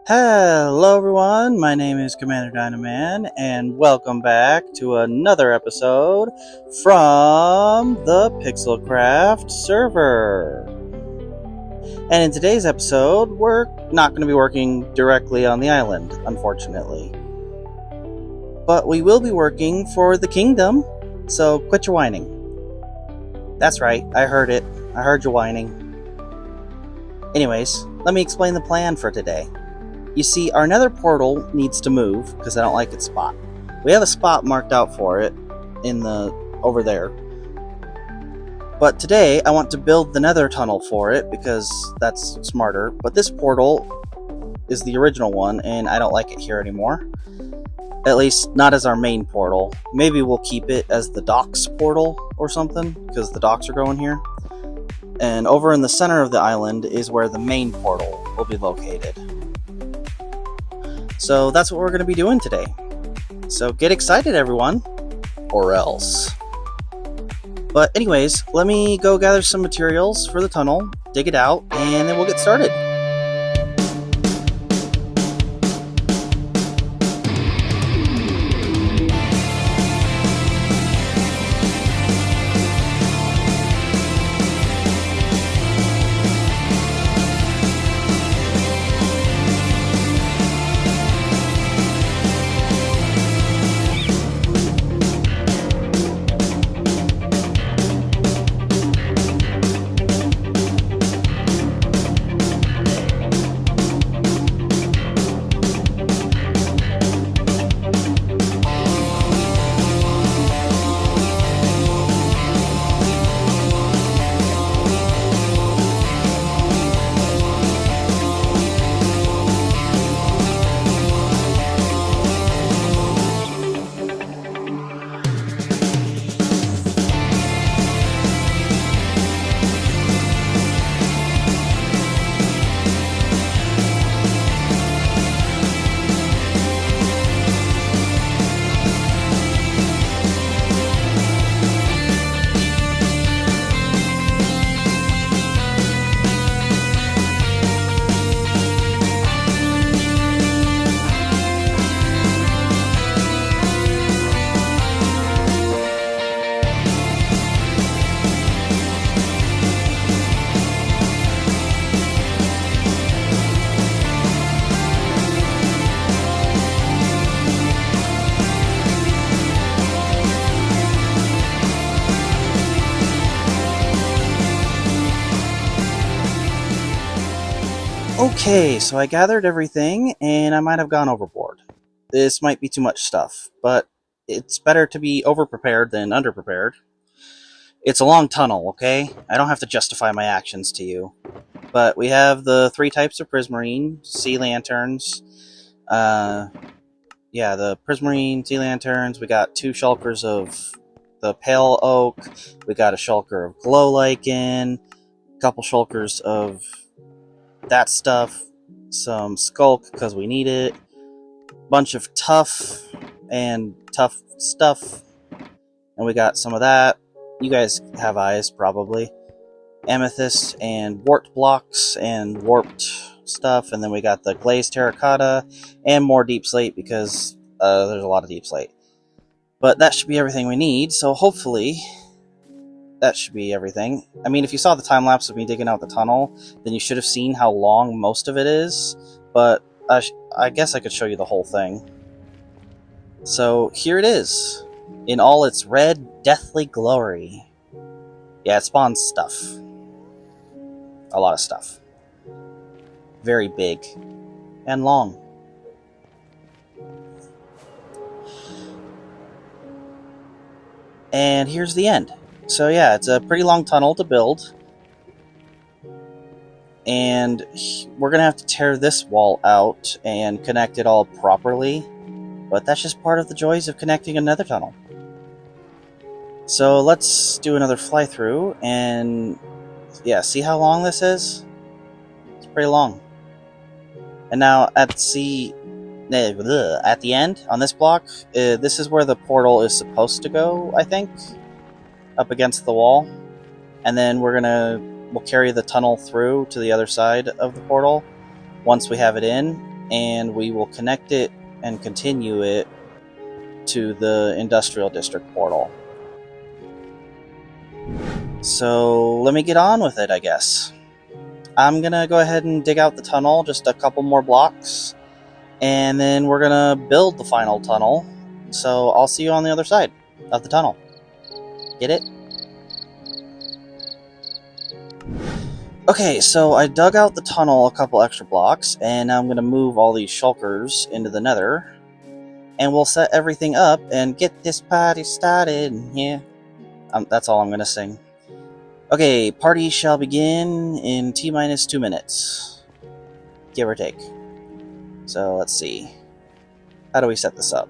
Hello everyone, my name is Commander Dynaman, and welcome back to another episode from the PixelCraft server. And in today's episode, we're not going to be working directly on the island, unfortunately. But we will be working for the kingdom, so quit your whining. That's right, I heard it. I heard you whining. Anyways, let me explain the plan for today. You see, our nether portal needs to move because I don't like its spot. We have a spot marked out for it over there. But today I want to build the nether tunnel for it because that's smarter. But this portal is the original one and I don't like it here anymore. At least not as our main portal. Maybe we'll keep it as the docks portal or something because the docks are going here. And over in the center of the island is where the main portal will be located. So that's what we're going to be doing today. So get excited, everyone, or else. But anyways, let me go gather some materials for the tunnel, dig it out, and then we'll get started. Okay, so I gathered everything, and I might have gone overboard. This might be too much stuff, but it's better to be overprepared than underprepared. It's a long tunnel, okay? I don't have to justify my actions to you. But we have the 3 types of prismarine, sea lanterns. The prismarine, sea lanterns. We got 2 shulkers of the pale oak. We got a shulker of glow lichen. A couple shulkers of that stuff, some skulk because we need it, bunch of tough stuff, and we got some of that. You guys have eyes, probably. Amethyst and warped blocks and warped stuff, and then we got the glazed terracotta and more deep slate because there's a lot of deep slate. But that should be everything we need, so hopefully that should be everything. I mean, if you saw the time-lapse of me digging out the tunnel, then you should have seen how long most of it is, but I guess I could show you the whole thing. So, here it is, in all its red, deathly glory. Yeah, it spawns stuff. A lot of stuff. Very big. And long. And here's the end. So yeah, it's a pretty long tunnel to build. And we're going to have to tear this wall out and connect it all properly. But that's just part of the joys of connecting a nether tunnel. So let's do another fly through and yeah, see how long this is? It's pretty long. And now at the end on this block, this is where the portal is supposed to go, I think. Up against the wall, and then we'll carry the tunnel through to the other side of the portal once we have it in, and we will connect it and continue it to the industrial district portal. So let me get on with it, I guess. I'm gonna go ahead and dig out the tunnel, just a couple more blocks, and then we're gonna build the final tunnel. So I'll see you on the other side of the tunnel. Get it? Okay, so I dug out the tunnel a couple extra blocks, and now I'm gonna move all these shulkers into the nether, and we'll set everything up and get this party started. Yeah, that's all I'm gonna sing. Okay, party shall begin in T-minus 2 minutes. Give or take. So, let's see. How do we set this up?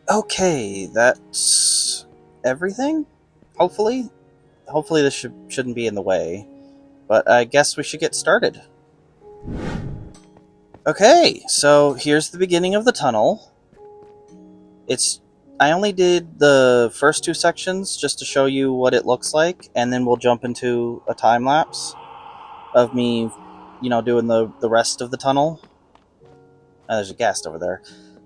Okay, that's everything? Hopefully? Hopefully this shouldn't be in the way. But I guess we should get started. Okay, so here's the beginning of the tunnel. I only did the first 2 sections just to show you what it looks like, and then we'll jump into a time lapse of me, doing the rest of the tunnel. There's a ghast over there.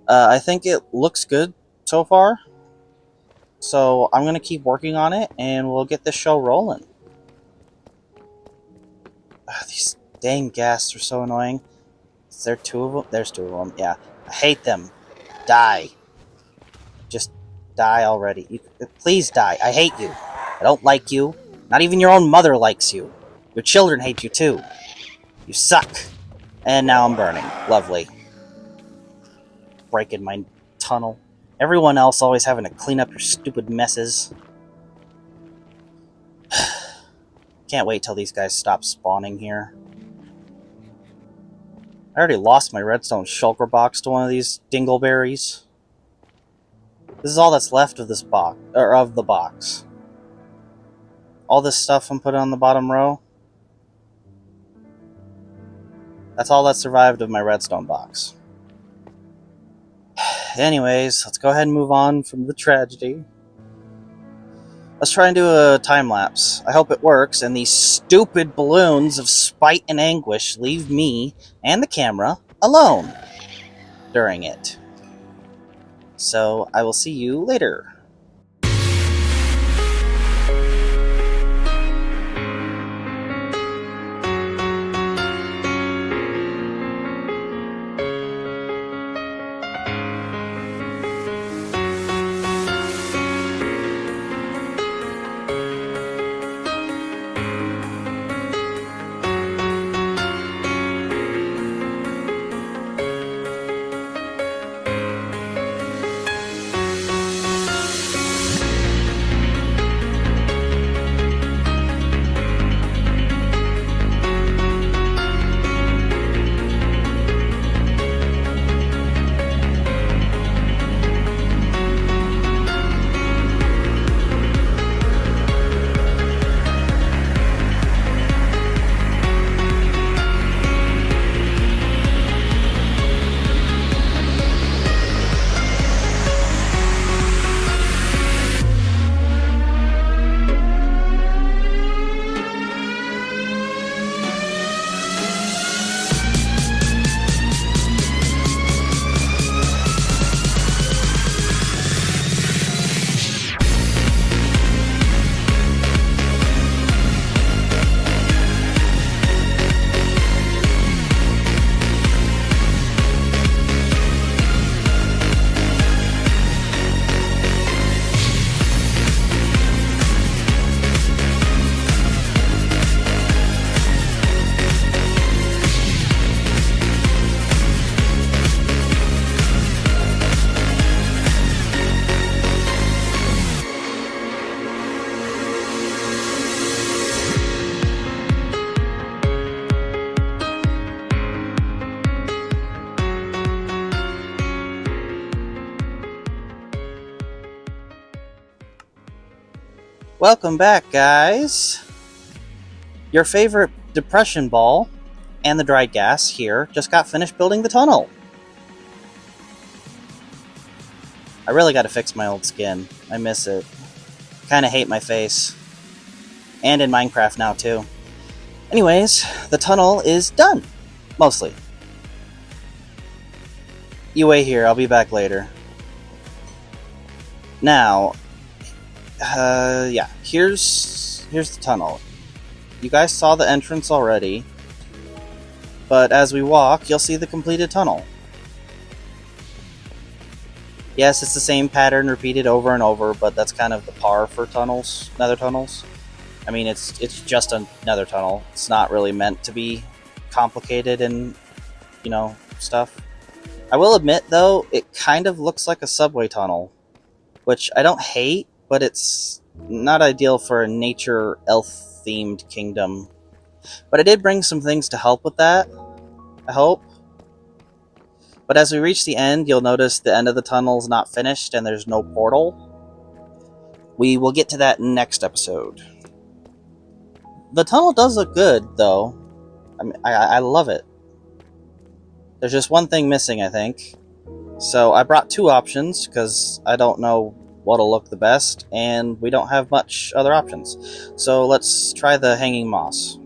I think it looks good so far, so I'm gonna keep working on it, and we'll get this show rolling. These dang ghasts are so annoying. Is there 2 of them? There's 2 of them. Yeah, I hate them. Die. Just die already. Please die. I hate you. I don't like you. Not even your own mother likes you. Your children hate you too. You suck. And now I'm burning. Lovely. Breaking my tunnel. Everyone else always having to clean up your stupid messes. Can't wait till these guys stop spawning here. I already lost my redstone shulker box to one of these dingleberries. This is all that's left of this box, or of the box. All this stuff I'm putting on the bottom row. That's all that survived of my redstone box. Anyways, let's go ahead and move on from the tragedy. Let's try and do a time lapse. I hope it works, and these stupid balloons of spite and anguish leave me and the camera alone during it. So I will see you later. Welcome back, guys. Your favorite depression ball and the dried gas here just got finished building the tunnel. I really gotta fix my old skin. I miss it. Kinda hate my face. And in Minecraft now, too. Anyways, the tunnel is done. Mostly. You wait here, I'll be back later. Now, yeah, here's the tunnel. You guys saw the entrance already, but as we walk, you'll see the completed tunnel. Yes, it's the same pattern repeated over and over, but that's kind of the par for tunnels, nether tunnels. I mean, it's just a nether tunnel. It's not really meant to be complicated and, you know, stuff. I will admit, though, it kind of looks like a subway tunnel, which I don't hate, but it's not ideal for a nature elf-themed kingdom. But I did bring some things to help with that, I hope. But as we reach the end, you'll notice the end of the tunnel is not finished and there's no portal. We will get to that next episode. The tunnel does look good, though. I mean, I love it. There's just one thing missing, I think. So I brought two options, because I don't know what'll look the best, and we don't have much other options. So let's try the hanging moss.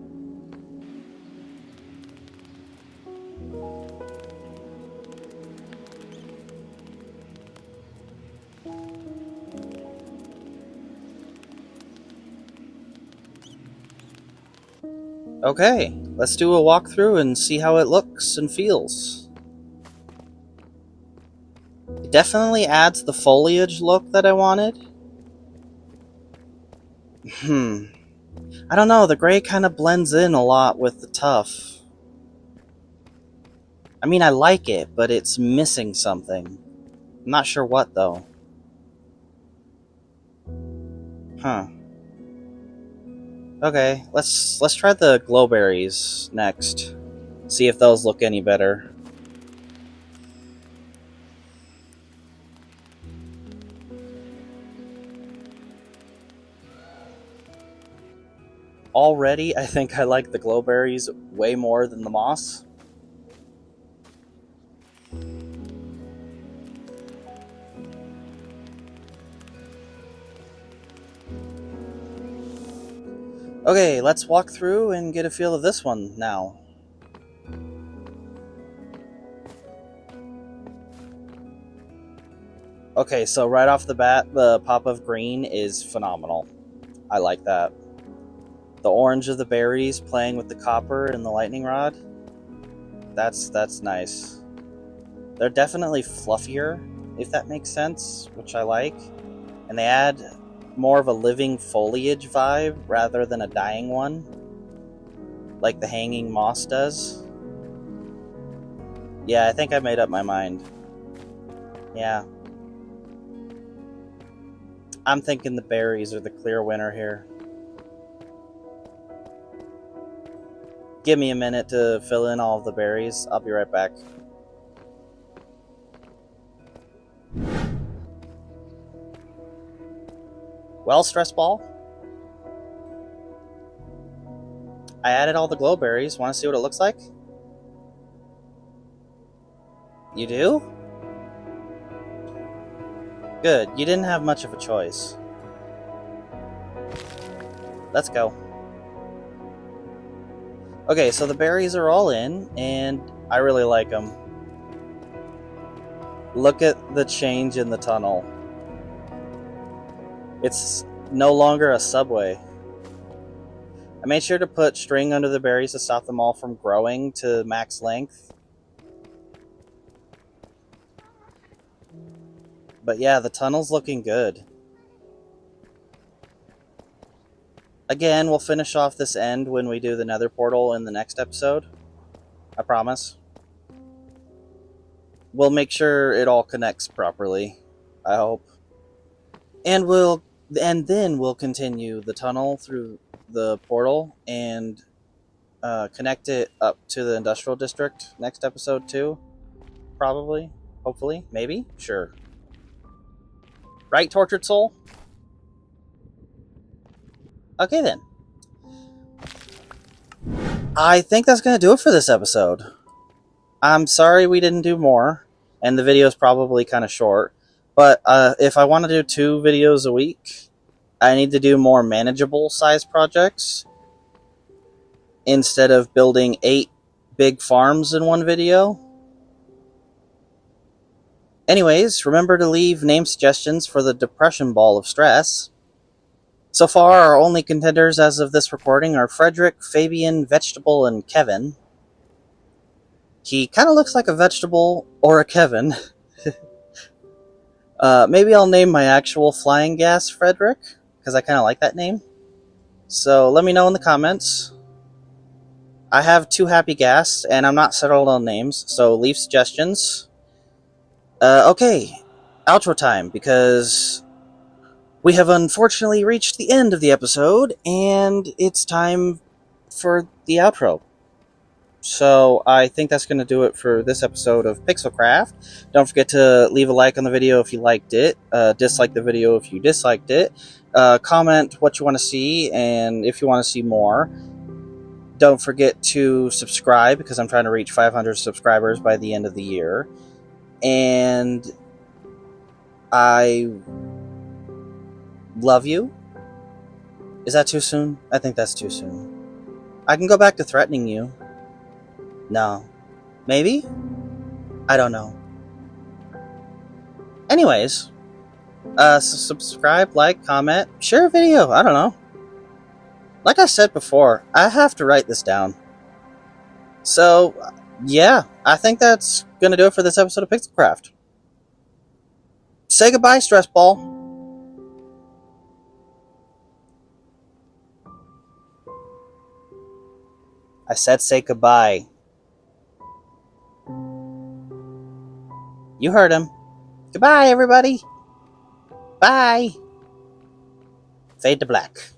Okay, let's do a walkthrough and see how it looks and feels. It definitely adds the foliage look that I wanted. I don't know, the gray kind of blends in a lot with the tuff. I mean, I like it, but it's missing something. I'm not sure what, though. Huh. Okay, let's try the glowberries next. See if those look any better. Already, I think I like the glowberries way more than the moss. Okay, let's walk through and get a feel of this one now. Okay, so right off the bat, the pop of green is phenomenal. I like that. The orange of the berries playing with the copper and the lightning rod. That's nice. They're definitely fluffier, if that makes sense, which I like. And they add more of a living foliage vibe rather than a dying one, like the hanging moss does. Yeah, I think I made up my mind. Yeah. I'm thinking the berries are the clear winner here. Give me a minute to fill in all of the berries. I'll be right back. Well, stress ball. I added all the glowberries. Want to see what it looks like? You do? Good. You didn't have much of a choice. Let's go. Okay, so the berries are all in, and I really like them. Look at the change in the tunnel. It's no longer a subway. I made sure to put string under the berries to stop them all from growing to max length. But yeah, the tunnel's looking good. Again, we'll finish off this end when we do the nether portal in the next episode. I promise. We'll make sure it all connects properly, I hope. And then we'll continue the tunnel through the portal and connect it up to the industrial district next episode too. Probably. Hopefully. Maybe. Sure. Right, Tortured Soul? Okay then. I think that's going to do it for this episode. I'm sorry we didn't do more, and the video is probably kind of short, But if I want to do 2 videos a week, I need to do more manageable size projects instead of building 8 big farms in one video. Anyways, remember to leave name suggestions for the depression ball of stress. So far, our only contenders as of this recording are Frederick, Fabian, Vegetable, and Kevin. He kind of looks like a vegetable or a Kevin. Maybe I'll name my actual flying gas Frederick, because I kind of like that name. So let me know in the comments. I have 2 happy gas, and I'm not settled on names, so leave suggestions. Okay, outro time, because we have unfortunately reached the end of the episode, and it's time for the outro. So I think that's going to do it for this episode of PixelCraft. Don't forget to leave a like on the video if you liked it, dislike the video if you disliked it, comment what you want to see, and if you want to see more. Don't forget to subscribe, because I'm trying to reach 500 subscribers by the end of the year. And I love you. Is that too soon? I think that's too soon. I can go back to threatening you. No. Maybe? I don't know. Anyways, subscribe, like, comment, share a video. I don't know. Like I said before, I have to write this down. So, yeah, I think that's going to do it for this episode of PixelCraft. Say goodbye, Stress Ball. I said say goodbye. You heard him. Goodbye, everybody. Bye. Fade to black.